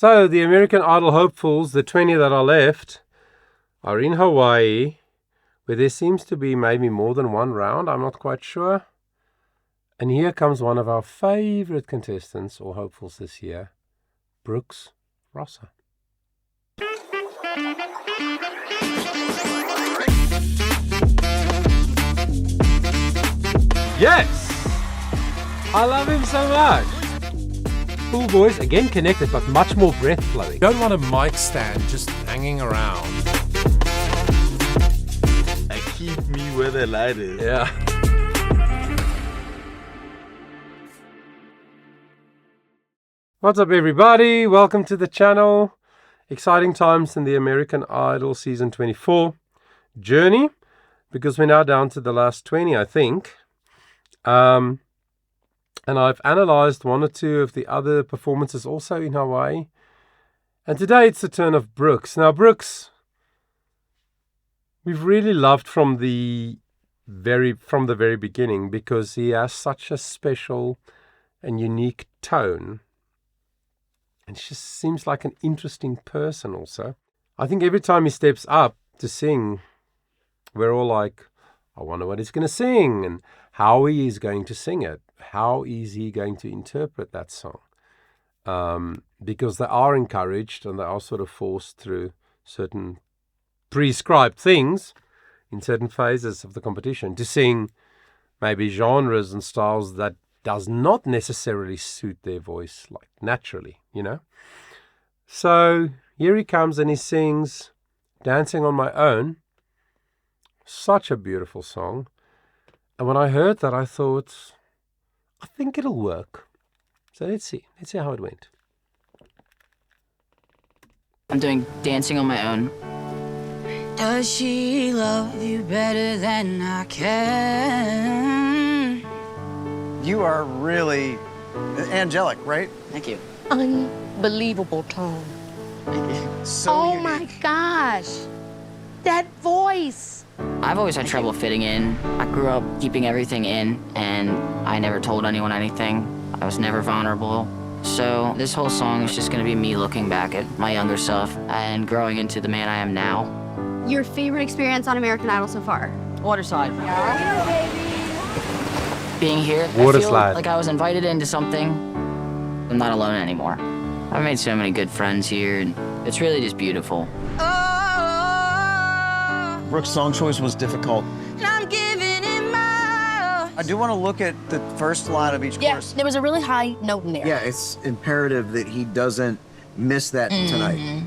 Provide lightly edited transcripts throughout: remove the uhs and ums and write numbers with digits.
So the American Idol hopefuls, the 20 that are left, are in Hawaii, where there seems to be maybe more than one round. I'm not quite sure. And here comes one of our favorite contestants or hopefuls this year, Brooks Rosser. Yes! I love him so much. Full voice, again connected, but much more breath flowing. You don't want a mic stand just hanging around. Keep me where the light is. Yeah. What's up, everybody? Welcome to the channel. Exciting times in the American Idol Season 24 journey, because we're now down to the last 20, I think. And I've analyzed one or two of the other performances also in Hawaii. And today it's the turn of Brooks. Now, Brooks, we've really loved from the very beginning, because he has such a special and unique tone. And just seems like an interesting person also. I think every time he steps up to sing, we're all like, I wonder what he's going to sing and how he is going to sing it. How is he going to interpret that song? Because they are encouraged and they are sort of forced through certain prescribed things in certain phases of the competition to sing maybe genres and styles that does not necessarily suit their voice like naturally, you know. So here he comes and he sings Dancing on My Own. Such a beautiful song. And when I heard that, I thought, I think it'll work. So let's see how it went. I'm doing Dancing on My Own. Does she love you better than I can? You are really angelic, right? Thank you. Unbelievable tone. So Oh unique. my gosh. That voice. I've always had trouble fitting in. I grew up keeping everything in, and I never told anyone anything. I was never vulnerable. So this whole song is just gonna be me looking back at my younger self and growing into the man I am now. Your favorite experience on American Idol so far? Waterside. Being here, Water I feel slide. like I was invited into something. I'm not alone anymore. I've made so many good friends here, and it's really just beautiful. Brooks' song choice was difficult. I'm giving it my all. I do want to look at the first line of each Yeah, chorus. there was a really high note in there. Yeah, it's imperative that he doesn't miss that tonight.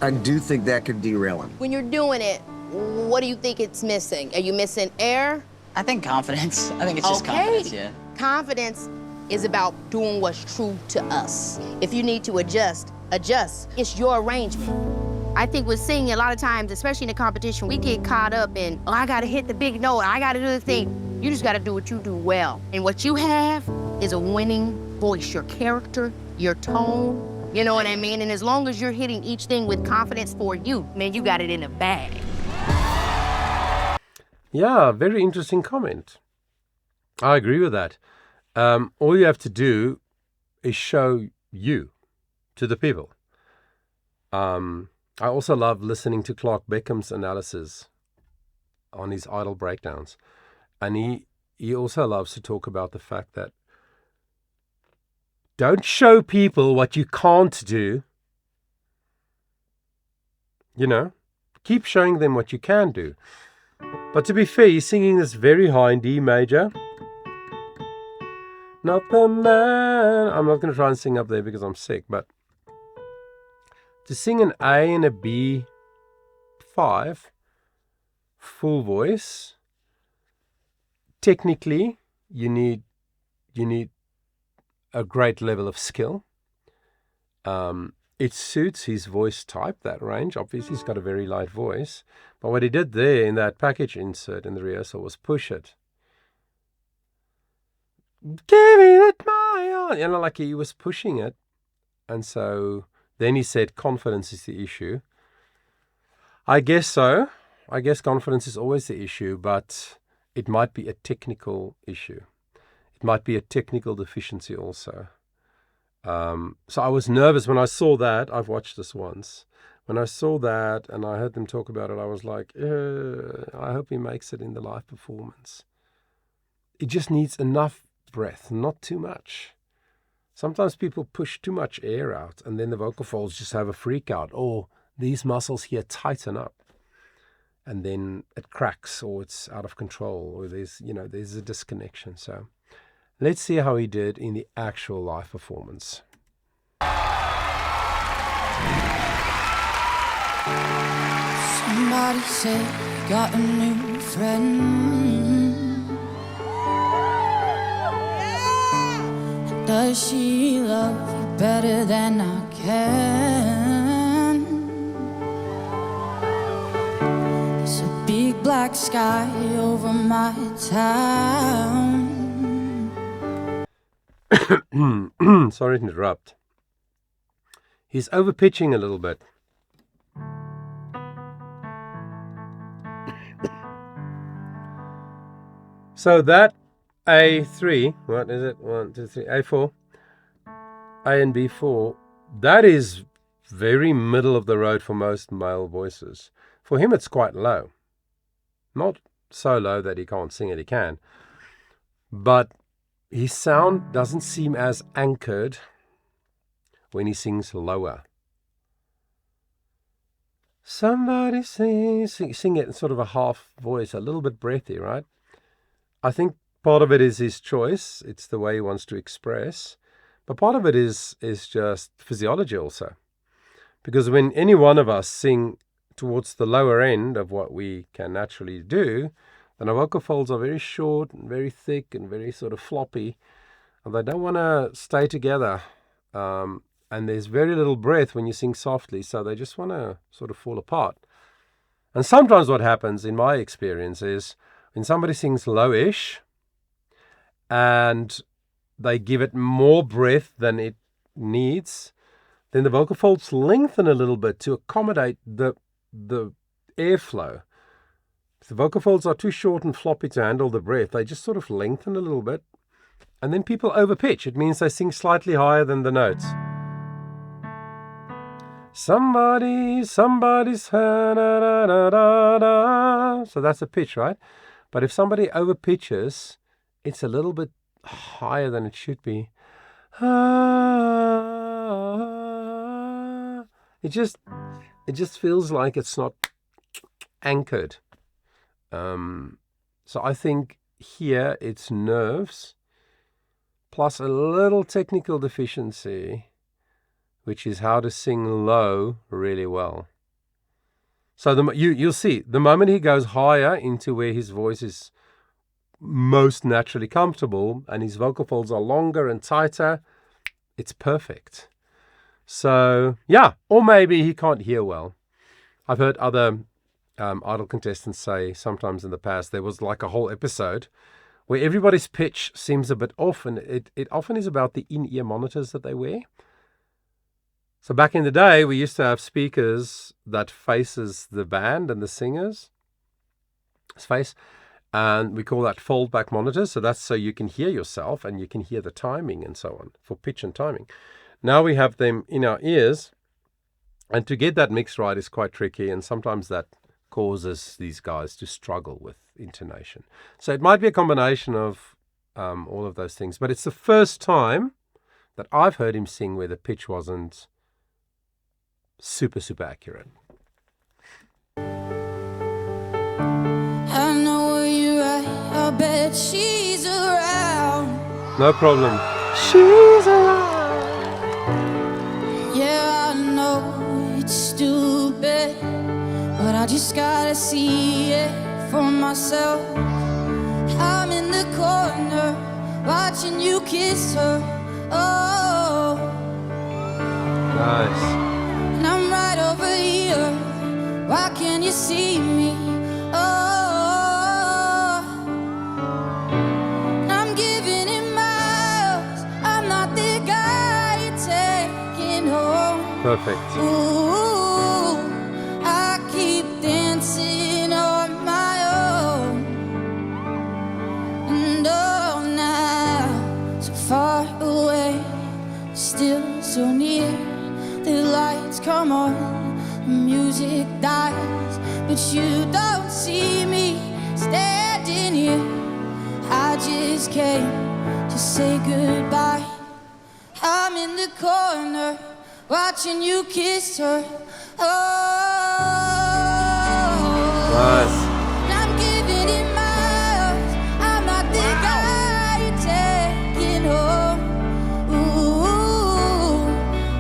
I do think that could derail him. When you're doing it, what do you think it's missing? Are you missing air? I think confidence. I think it's just confidence, yeah. Confidence is about doing what's true to us. If you need to adjust, adjust. It's your arrangement. I think with singing, a lot of times, especially in a competition, we get caught up in, oh, I gotta hit the big note, I gotta do the thing. You just gotta do what you do well. And what you have is a winning voice, your character, your tone, you know what I mean? And as long as you're hitting each thing with confidence for you, man, you got it in the bag. Yeah, very interesting comment. I agree with that. All you have to do is show you to the people. I also love listening to Clark Beckham's analysis on his Idol breakdowns. And he also loves to talk about the fact that don't show people what you can't do. You know, keep showing them what you can do. But to be fair, he's singing this very high in D major. Not the man. I'm not going to try and sing up there because I'm sick, but to sing an A and a B5, full voice, technically, you need a great level of skill. It suits his voice type, that range. Obviously, he's got a very light voice. But what he did there in that package insert in the rehearsal was push it. Give it my all. You know, like he was pushing it. And so then he said confidence is the issue. I guess so. I guess confidence is always the issue, but it might be a technical issue. It might be a technical deficiency also. So I was nervous when I saw that. I've watched this once. When I saw that and I heard them talk about it, I was like, I hope he makes it in the live performance. It just needs enough breath, not too much. Sometimes people push too much air out and then the vocal folds just have a freak out, or these muscles here tighten up and then it cracks or it's out of control, or there's a disconnection. So let's see how he did in the actual live performance. Somebody said you got a new friend. Does she love you better than I can? There's a big black sky over my town. Sorry to interrupt. He's overpitching a little bit. So that A3, what is it? 1, 2, 3, A4, A and B4, that is very middle of the road for most male voices. For him, it's quite low. Not so low that he can't sing it, he can. But his sound doesn't seem as anchored when he sings lower. Somebody sing it in sort of a half voice, a little bit breathy, right? I think part of it is his choice. It's the way he wants to express. But part of it is just physiology also. Because when any one of us sing towards the lower end of what we can naturally do, then our vocal folds are very short and very thick and very sort of floppy. And they don't want to stay together. And there's very little breath when you sing softly. So they just want to sort of fall apart. And sometimes what happens, in my experience, is when somebody sings lowish and they give it more breath than it needs, then the vocal folds lengthen a little bit to accommodate the airflow. If the vocal folds are too short and floppy to handle the breath, they just sort of lengthen a little bit. And then people overpitch. It means they sing slightly higher than the notes. Somebody's da, da, da, da, da. So that's a pitch, right? But if somebody overpitches, it's a little bit higher than it should be. It just feels like it's not anchored. So I think here it's nerves plus a little technical deficiency, which is how to sing low really well. So you'll see, the moment he goes higher into where his voice is most naturally comfortable and his vocal folds are longer and tighter, it's perfect. So, yeah, or maybe he can't hear well. I've heard other Idol contestants say sometimes in the past there was like a whole episode where everybody's pitch seems a bit off, and it often is about the in-ear monitors that they wear. So back in the day, we used to have speakers that faces the band and the singer's face, and we call that fold-back monitors. So that's so you can hear yourself and you can hear the timing and so on for pitch and timing. Now we have them in our ears, and to get that mix right is quite tricky, and sometimes that causes these guys to struggle with intonation. So it might be a combination of all of those things, but it's the first time that I've heard him sing where the pitch wasn't super accurate. I know where you're at, I bet she's around. No problem. She's around. Yeah, I know it's stupid, but I just gotta see it for myself. I'm in the corner, watching you kiss her. Oh, Nice. and I'm right over here. Why can't you see me? Oh, and I'm giving it miles. I'm not the guy you're taking home. Perfect. Ooh, I keep dancing on my own. And oh, now so far away, still lights come on, the music dies, but you don't see me standing here. I just came to say goodbye. I'm in the corner, watching you kiss her. Nice. I'm giving it miles. I'm not the guy you're taking home. Ooh,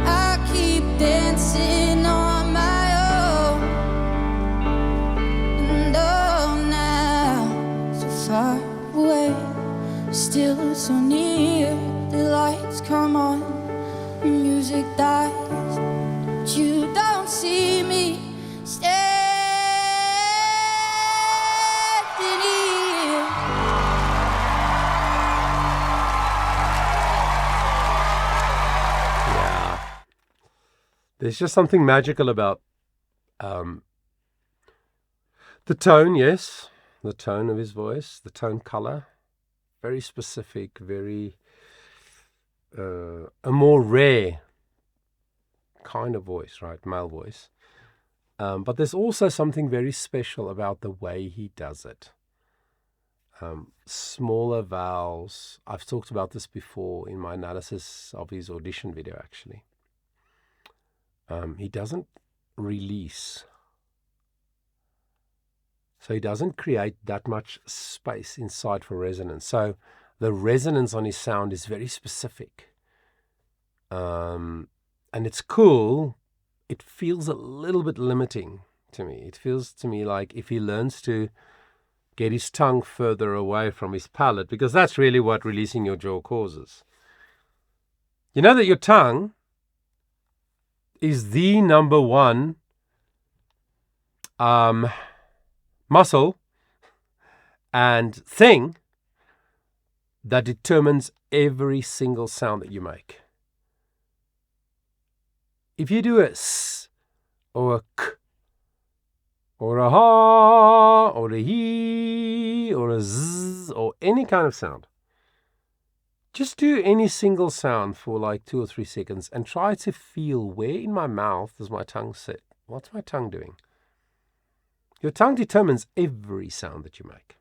I keep dancing on my own. And oh, now so far away, still so near. The lights come on, the music dies, but you don't see me standing here. Yeah. There's just something magical about the tone, yes, the tone of his voice, the tone color, very specific, very a more rare kind of voice, right? Male voice. But there's also something very special about the way he does it. Smaller vowels. I've talked about this before in my analysis of his audition video, actually. He doesn't release. So he doesn't create that much space inside for resonance. So the resonance on his sound is very specific. And it's cool. It feels a little bit limiting to me. It feels to me like if he learns to get his tongue further away from his palate, because that's really what releasing your jaw causes. You know that your tongue is the number one muscle and thing that determines every single sound that you make. If you do a s or a k or a ha or a he or a z or any kind of sound, just do any single sound for like 2 or 3 seconds and try to feel where in my mouth does my tongue sit. What's my tongue doing? Your tongue determines every sound that you make.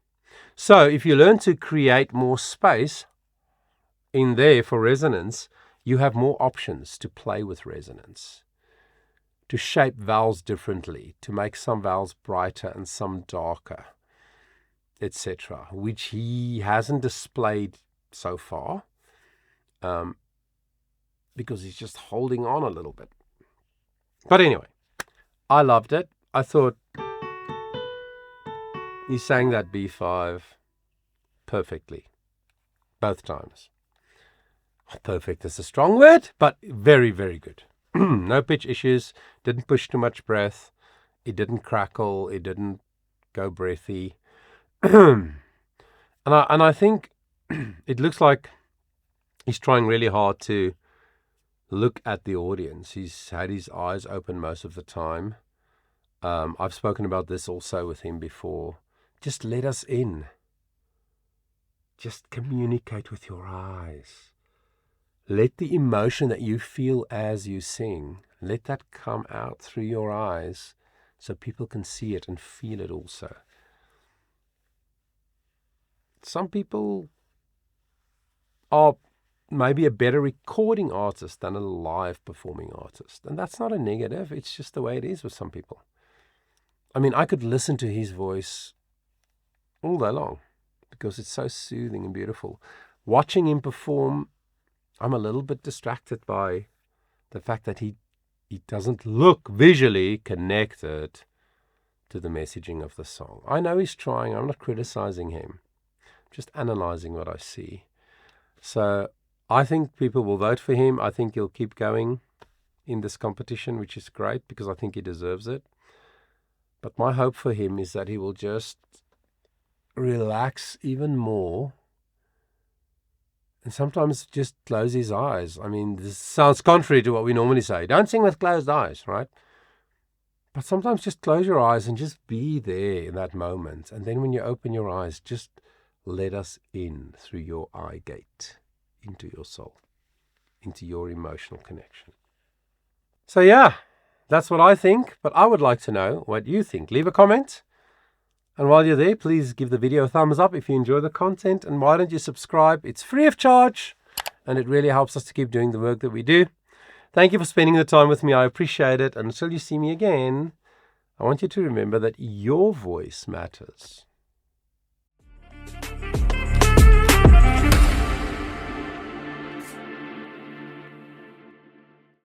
So if you learn to create more space in there for resonance, you have more options to play with resonance, to shape vowels differently, to make some vowels brighter and some darker, etc., which he hasn't displayed so far, because he's just holding on a little bit. But anyway, I loved it. I thought he sang that B5 perfectly, both times. Perfect is a strong word, but very, very good. No pitch issues, didn't push too much breath, it didn't crackle, it didn't go breathy. And I think it looks like he's trying really hard to look at the audience. He's had his eyes open most of the time. I've spoken about this also with him before. Just let us in. Just communicate with your eyes. Let the emotion that you feel as you sing, let that come out through your eyes so people can see it and feel it also. Some people are maybe a better recording artist than a live performing artist. And that's not a negative. It's just the way it is with some people. I mean, I could listen to his voice all day long because it's so soothing and beautiful. Watching him perform, I'm a little bit distracted by the fact that he doesn't look visually connected to the messaging of the song. I know he's trying. I'm not criticizing him. I'm just analyzing what I see. So I think people will vote for him. I think he'll keep going in this competition, which is great because I think he deserves it. But my hope for him is that he will just relax even more and sometimes just close his eyes. I mean, this sounds contrary to what we normally say. Don't sing with closed eyes, right? But sometimes just close your eyes and just be there in that moment. And then when you open your eyes, just let us in through your eye gate into your soul, into your emotional connection. So yeah, That's what I think, but I would like to know what you think. Leave a comment. And while you're there, please give the video a thumbs up if you enjoy the content. And why don't you subscribe? It's free of charge, and it really helps us to keep doing the work that we do. Thank you for spending the time with me. I appreciate it. And until you see me again, I want you to remember that your voice matters.